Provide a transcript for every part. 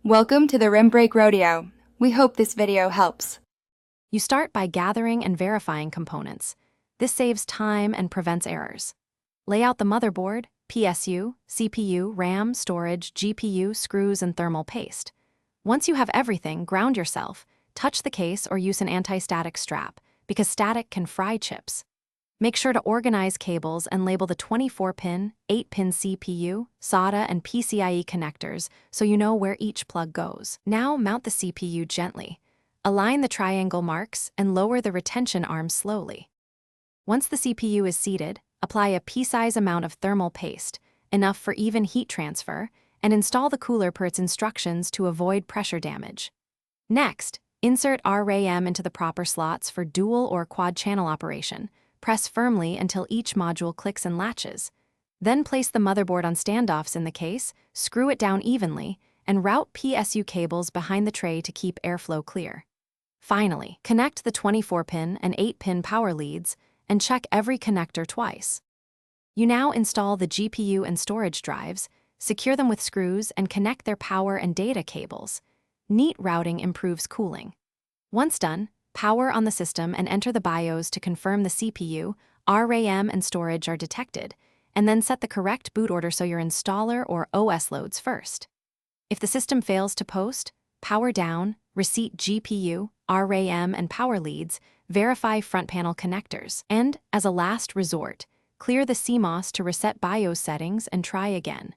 Welcome to the Rim Break Rodeo. We hope this video helps. You start by gathering and verifying components. This saves time and prevents errors. Lay out the motherboard, PSU, CPU, RAM, storage, GPU, screws, and thermal paste. Once you have everything, ground yourself, touch the case or use an anti-static strap, because static can fry chips. Make sure to organize cables and label the 24-pin, 8-pin CPU, SATA, and PCIe connectors so you know where each plug goes. Now mount the CPU gently. Align the triangle marks and lower the retention arm slowly. Once the CPU is seated, apply a pea-size amount of thermal paste, enough for even heat transfer, and install the cooler per its instructions to avoid pressure damage. Next, insert RAM into the proper slots for dual or quad channel operation. Press firmly until each module clicks and latches. Then place the motherboard on standoffs in the case, screw it down evenly, and route PSU cables behind the tray to keep airflow clear. Finally, connect the 24-pin and 8-pin power leads and check every connector twice. You now install the GPU and storage drives, secure them with screws, and connect their power and data cables. Neat routing improves cooling. Once done, power on the system and enter the BIOS to confirm the CPU, RAM, and storage are detected, and then set the correct boot order so your installer or OS loads first. If the system fails to post, power down, reseat GPU, RAM, and power leads, verify front panel connectors, and, as a last resort, clear the CMOS to reset BIOS settings and try again.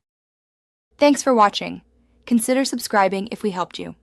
Thanks for watching. Consider subscribing if we helped you.